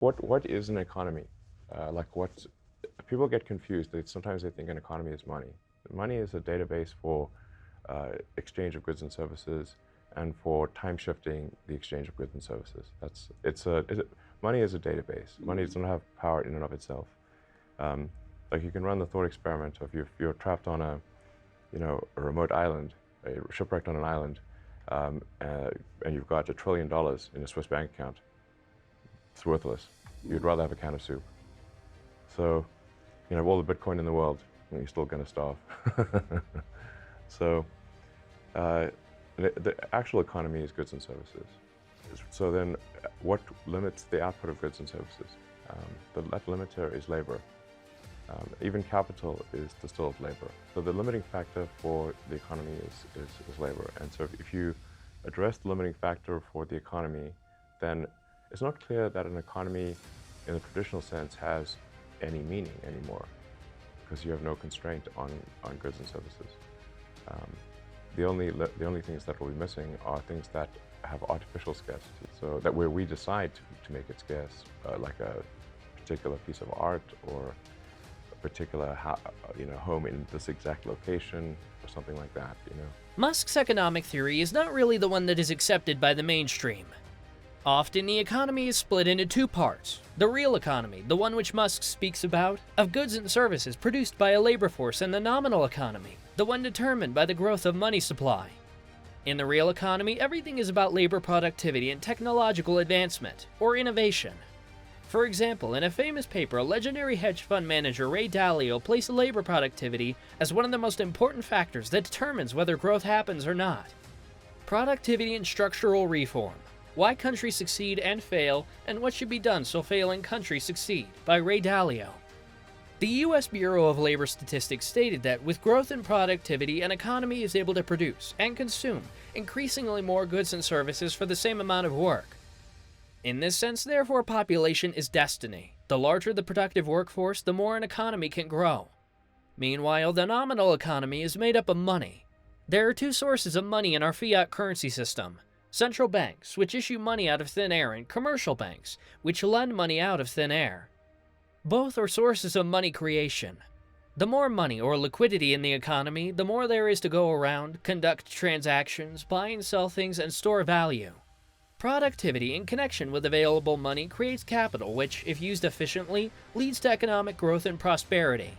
what is an economy? Like what people get confused. Sometimes they think an economy is money. Money is a database for exchange of goods and services, and for time shifting the exchange of goods and services. Money is a database. Money doesn't have power in and of itself. Um, like you can run the thought experiment of if you're trapped on a remote island, shipwrecked on an island, and you've got $1 trillion in a Swiss bank account. It's worthless. You'd rather have a can of soup. So, you have all the Bitcoin in the world, and you're still going to starve. So, the actual economy is goods and services. So then, what limits the output of goods and services? That limiter is labor. Even capital is distilled labor. So the limiting factor for the economy is labor. And so if you address the limiting factor for the economy, then it's not clear that an economy in the traditional sense has any meaning anymore, because you have no constraint on goods and services. The only things that will be missing are things that have artificial scarcity. So that where we decide to make it scarce, like a particular piece of art or a particular home in this exact location or something like that. Musk's economic theory is not really the one that is accepted by the mainstream. Often, the economy is split into two parts. The real economy, the one which Musk speaks about, of goods and services produced by a labor force, and the nominal economy, the one determined by the growth of money supply. In the real economy, everything is about labor productivity and technological advancement, or innovation. For example, in a famous paper, legendary hedge fund manager Ray Dalio placed labor productivity as one of the most important factors that determines whether growth happens or not. Productivity and structural reform. Why Countries Succeed and Fail, and What Should Be Done So Failing Countries Succeed, by Ray Dalio. The U.S. Bureau of Labor Statistics stated that with growth in productivity, an economy is able to produce and consume increasingly more goods and services for the same amount of work. In this sense, therefore, population is destiny. The larger the productive workforce, the more an economy can grow. Meanwhile, the nominal economy is made up of money. There are two sources of money in our fiat currency system: central banks, which issue money out of thin air, and commercial banks, which lend money out of thin air. Both are sources of money creation. The more money or liquidity in the economy, the more there is to go around, conduct transactions, buy and sell things, and store value. Productivity in connection with available money creates capital, which, if used efficiently, leads to economic growth and prosperity.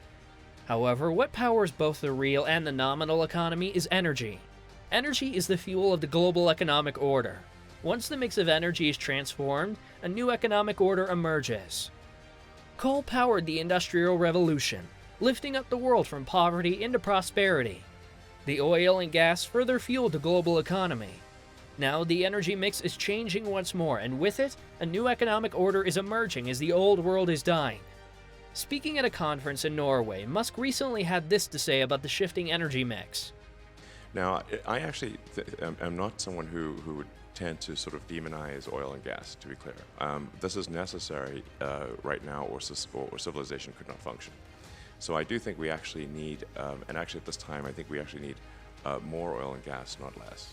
However, what powers both the real and the nominal economy is energy. Energy is the fuel of the global economic order. Once the mix of energy is transformed, a new economic order emerges. Coal powered the Industrial Revolution, lifting up the world from poverty into prosperity. The oil and gas further fueled the global economy. Now the energy mix is changing once more, and with it, a new economic order is emerging as the old world is dying. Speaking at a conference in Norway, Musk recently had this to say about the shifting energy mix. Now, I actually am not someone who would tend to sort of demonize oil and gas, to be clear. This is necessary right now, or civilization could not function. So I do think we actually need, and actually at this time, I think we actually need more oil and gas, not less.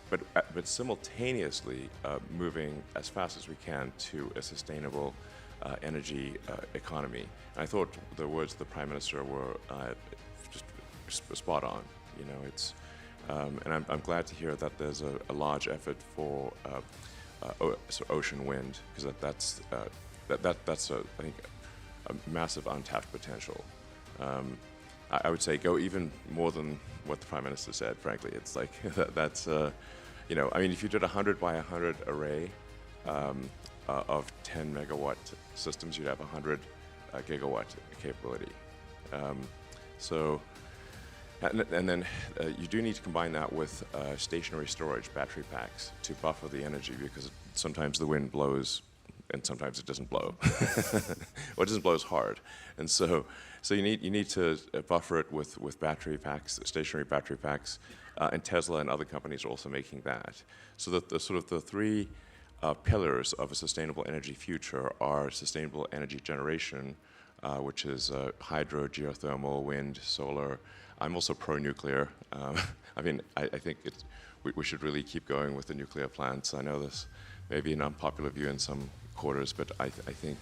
But simultaneously moving as fast as we can to a sustainable energy economy. And I thought the words of the Prime Minister were just spot on. It's and I'm glad to hear that there's a large effort for ocean wind, because that's I think a massive untapped potential. I would say go even more than what the Prime Minister said. Frankly, it's like that's I mean, if you did 100 by 100 array of 10 megawatt systems, you'd have 100 gigawatt capability. And then you do need to combine that with stationary storage, battery packs, to buffer the energy, because sometimes the wind blows and sometimes it doesn't blow. Or it doesn't blow as hard. And so you need to buffer it with battery packs, stationary battery packs, and Tesla and other companies are also making that. So that the sort of the three pillars of a sustainable energy future are sustainable energy generation, which is hydro, geothermal, wind, solar. I'm also pro-nuclear. I mean, I think we should really keep going with the nuclear plants. I know this may be an unpopular view in some quarters, but I think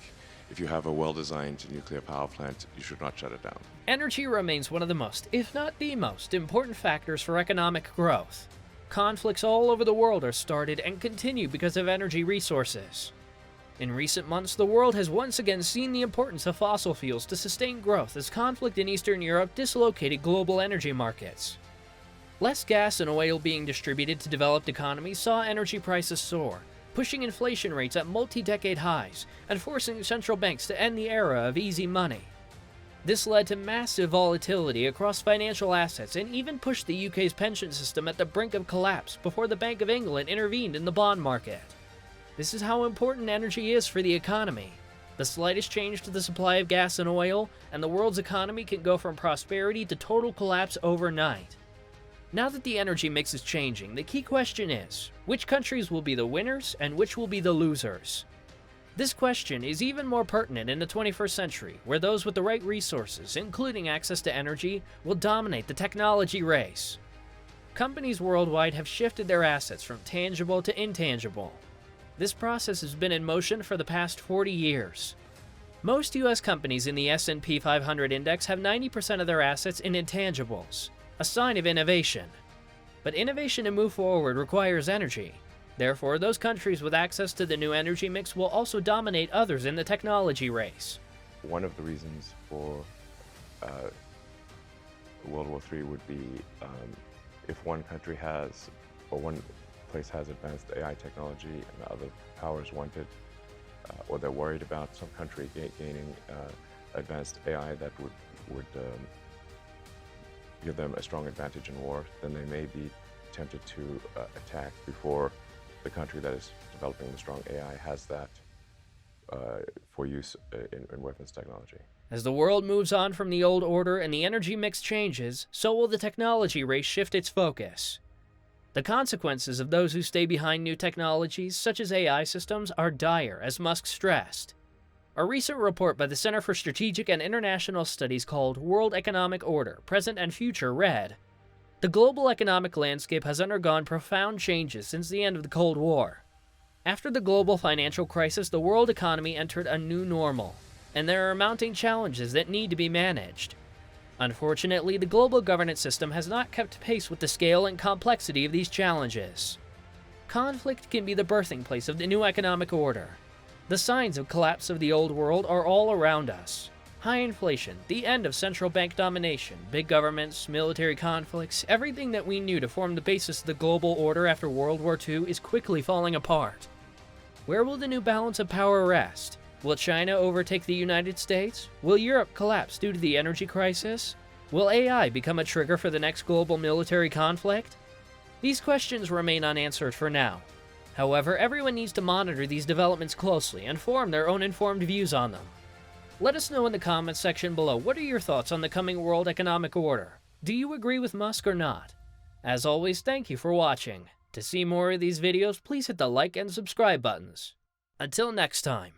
if you have a well-designed nuclear power plant, you should not shut it down. Energy remains one of the most, if not the most, important factors for economic growth. Conflicts all over the world are started and continue because of energy resources. In recent months, the world has once again seen the importance of fossil fuels to sustain growth as conflict in Eastern Europe dislocated global energy markets. Less gas and oil being distributed to developed economies saw energy prices soar, pushing inflation rates at multi-decade highs and forcing central banks to end the era of easy money. This led to massive volatility across financial assets and even pushed the UK's pension system at the brink of collapse before the Bank of England intervened in the bond market. This is how important energy is for the economy. The slightest change to the supply of gas and oil, and the world's economy can go from prosperity to total collapse overnight. Now that the energy mix is changing, the key question is, which countries will be the winners and which will be the losers? This question is even more pertinent in the 21st century, where those with the right resources, including access to energy, will dominate the technology race. Companies worldwide have shifted their assets from tangible to intangible. This process has been in motion for the past 40 years. Most U.S. companies in the S&P 500 index have 90% of their assets in intangibles, a sign of innovation. But innovation to move forward requires energy. Therefore, those countries with access to the new energy mix will also dominate others in the technology race. One of the reasons for World War III would be if one country has, or one place has advanced AI technology and other powers wanted, or they're worried about some country gaining advanced AI that would give them a strong advantage in war, then they may be tempted to attack before the country that is developing the strong AI has that for use in weapons technology. As the world moves on from the old order and the energy mix changes, so will the technology race shift its focus. The consequences of those who stay behind new technologies, such as AI systems, are dire, as Musk stressed. A recent report by the Center for Strategic and International Studies called World Economic Order, Present and Future read, "The global economic landscape has undergone profound changes since the end of the Cold War. After the global financial crisis, the world economy entered a new normal, and there are mounting challenges that need to be managed. Unfortunately, the global governance system has not kept pace with the scale and complexity of these challenges. Conflict can be the birthing place of the new economic order. The signs of collapse of the old world are all around us. High inflation, the end of central bank domination, big governments, military conflicts, everything that we knew to form the basis of the global order after World War II is quickly falling apart. Where will the new balance of power rest? Will China overtake the United States? Will Europe collapse due to the energy crisis? Will AI become a trigger for the next global military conflict? These questions remain unanswered for now. However, everyone needs to monitor these developments closely and form their own informed views on them. Let us know in the comments section below, what are your thoughts on the coming world economic order? Do you agree with Musk or not? As always, thank you for watching. To see more of these videos, please hit the like and subscribe buttons. Until next time.